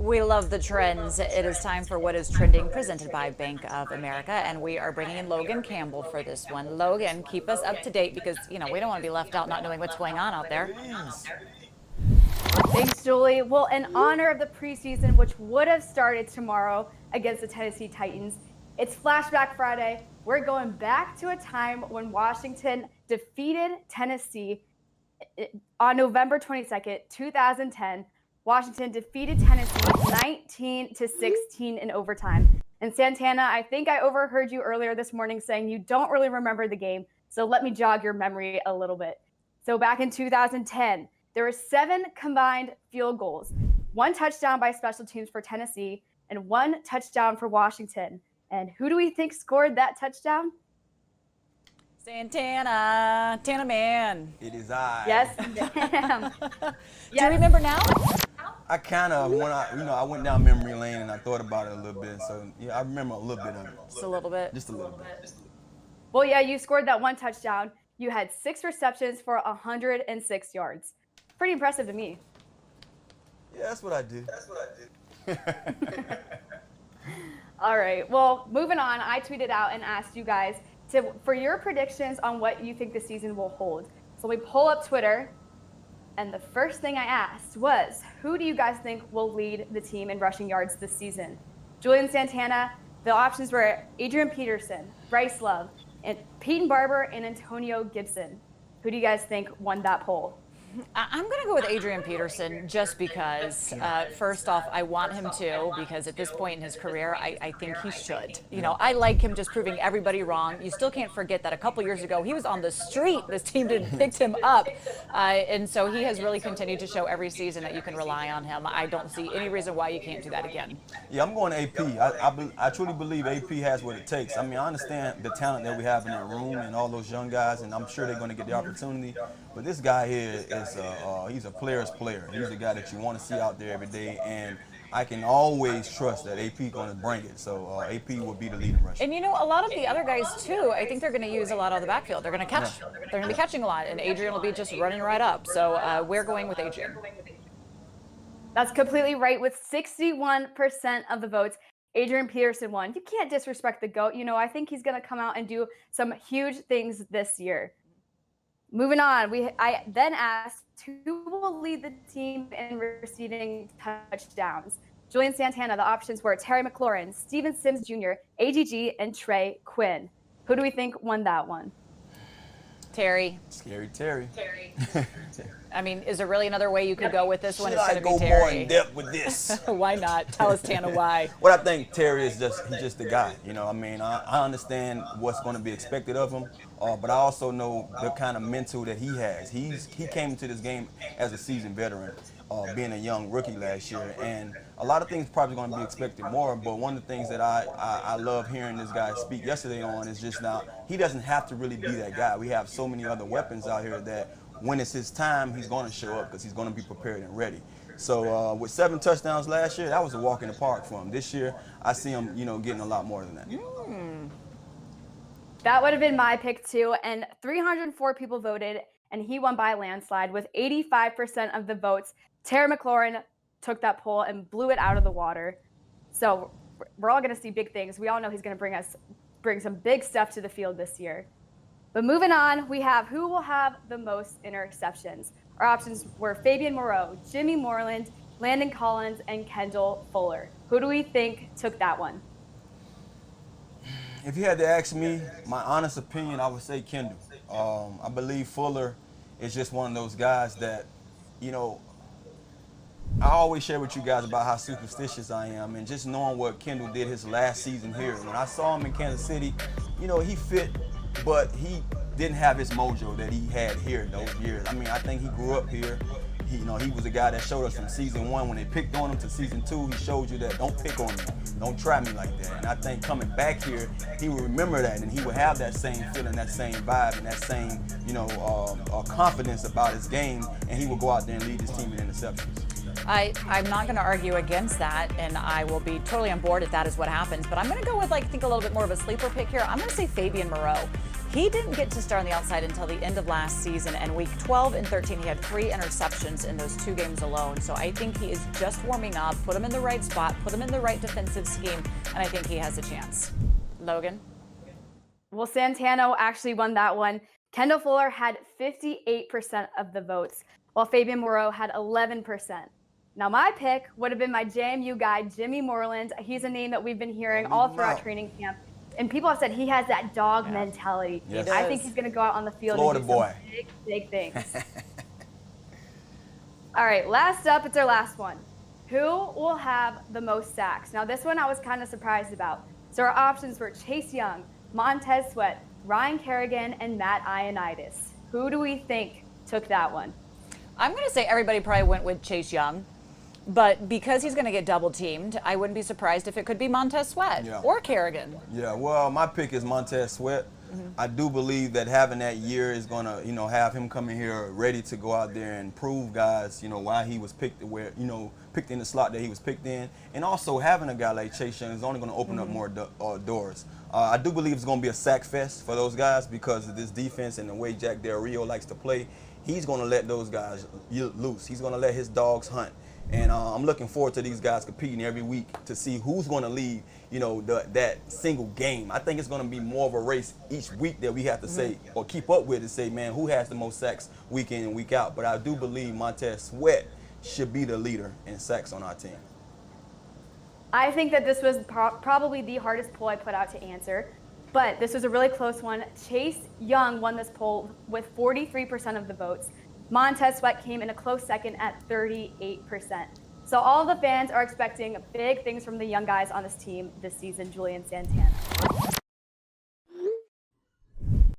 We love the trends. It is time for What is Trending, presented by Bank of America, and we are bringing in Logan Campbell for this one. Logan, keep us up to date because, we don't want to be left out not knowing what's going on out there. Thanks, Julie. Well, in honor of the preseason, which would have started tomorrow against the Tennessee Titans, it's Flashback Friday. We're going back to a time when Washington defeated Tennessee on November 22nd, 2010. Washington defeated Tennessee 19-16 in overtime. And Santana, I think I overheard you earlier this morning saying you don't really remember the game. So let me jog your memory a little bit. So back in 2010, there were 7 combined field goals, 1 touchdown by special teams for Tennessee, and 1 touchdown for Washington. And who do we think scored that touchdown? Santana, Tana Man. It is I. Yes, ma'am. Do you remember now? I kind of, when I went down memory lane and I thought about it a little bit. So, yeah, I remember a little bit of it. Just a little bit? Just a little bit. Well, yeah, you scored that 1 touchdown. You had 6 receptions for 106 yards. Pretty impressive to me. Yeah, that's what I did. All right. Well, moving on, I tweeted out and asked you guys for your predictions on what you think the season will hold. So we pull up Twitter, and the first thing I asked was, who do you guys think will lead the team in rushing yards this season? Julian Santana. The options were Adrian Peterson, Bryce Love, and Peyton Barber, and Antonio Gibson. Who do you guys think won that poll? I'm going to go with Adrian Peterson just because, first off, I want him to, because at this point in his career, I think he should. I like him just proving everybody wrong. You still can't forget that a couple years ago, he was on the street. This team didn't pick him up. And so he has really continued to show every season that you can rely on him. I don't see any reason why you can't do that again. Yeah, I'm going AP. I truly believe AP has what it takes. I mean, I understand the talent that we have in that room and all those young guys, and I'm sure they're going to get the opportunity. But this guy here is he's a player's player. He's a guy that you want to see out there every day, and I can always trust that AP going to bring it. So AP will be the leading rusher. And a lot of the other guys too, I think they're going to use a lot of the backfield. They're going to catch. They're going to be catching a lot, and Adrian will be just running right up. So we're going with Adrian. That's completely right. With 61% of the votes, Adrian Peterson won. You can't disrespect the GOAT. I think he's going to come out and do some huge things this year. Moving on, I then asked who will lead the team in receiving touchdowns. Julian Santana, the options were Terry McLaurin, Steven Sims Jr., AGG, and Trey Quinn. Who do we think won that one? Terry. Scary Terry. I mean, is there really another way you could go with this one? It's Should going I to be go Terry. more in depth with this? Why not? Tell us, Tana, why. What I think Terry is he's just the guy. I understand what's going to be expected of him, but I also know the kind of mental that he has. He came into this game as a seasoned veteran, being a young rookie last year, and a lot of things probably going to be expected more. But one of the things that I love hearing this guy speak yesterday on is just now he doesn't have to really be that guy. We have so many other weapons out here that when it's his time, he's going to show up because he's going to be prepared and ready. So with 7 touchdowns last year, that was a walk in the park for him. This year, I see him, getting a lot more than that. That would have been my pick too. And 304 people voted, and he won by a landslide with 85% of the votes. Terry McLaurin took that poll and blew it out of the water. So we're all going to see big things. We all know he's going to bring some big stuff to the field this year. But moving on, we have who will have the most interceptions. Our options were Fabian Moreau, Jimmy Moreland, Landon Collins, and Kendall Fuller. Who do we think took that one? If you had to ask me, my honest opinion, I would say Kendall. I believe Fuller is just one of those guys that, I always share with you guys about how superstitious I am, and just knowing what Kendall did his last season here. When I saw him in Kansas City, he fit, but he didn't have his mojo that he had here those years. I mean, I think he grew up here. He was a guy that showed us from season 1 when they picked on him to season 2. He showed you that don't pick on me, don't try me like that. And I think coming back here, he would remember that, and he would have that same feeling, that same vibe, and that same confidence about his game, and he would go out there and lead his team in interceptions. I'm not going to argue against that, and I will be totally on board if that is what happens. But I'm going to go with, I think, a little bit more of a sleeper pick here. I'm going to say Fabian Moreau. He didn't get to start on the outside until the end of last season, and week 12 and 13, he had 3 interceptions in those 2 games alone. So I think he is just warming up, put him in the right spot, put him in the right defensive scheme, and I think he has a chance. Logan? Well, Santana actually won that one. Kendall Fuller had 58% of the votes, while Fabian Moreau had 11%. Now, my pick would have been my JMU guy, Jimmy Moreland. He's a name that we've been hearing all throughout training camp. And people have said he has that dog mentality. Yes. I think he's going to go out on the field Florida and do boy. some big things. All right, last up, it's our last one. Who will have the most sacks? Now, this one I was kind of surprised about. So our options were Chase Young, Montez Sweat, Ryan Kerrigan, and Matt Ioannidis. Who do we think took that one? I'm going to say everybody probably went with Chase Young. But because he's going to get double teamed, I wouldn't be surprised if it could be Montez Sweat or Kerrigan. Yeah, well, my pick is Montez Sweat. I do believe that having that year is going to, have him coming here ready to go out there and prove guys, why he was picked where, picked in the slot that he was picked in. And also having a guy like Chase Young is only going to open up more doors. I do believe it's going to be a sack fest for those guys because of this defense and the way Jack Del Rio likes to play. He's going to let those guys loose. He's going to let his dogs hunt. And I'm looking forward to these guys competing every week to see who's going to lead, that single game. I think it's going to be more of a race each week that we have to say or keep up with to say, man, who has the most sacks week in and week out. But I do believe Montez Sweat should be the leader in sacks on our team. I think that this was probably the hardest poll I put out to answer, but this was a really close one. Chase Young won this poll with 43% of the votes. Montez Sweat came in a close second at 38%. So all the fans are expecting big things from the young guys on this team this season, Julian Santana.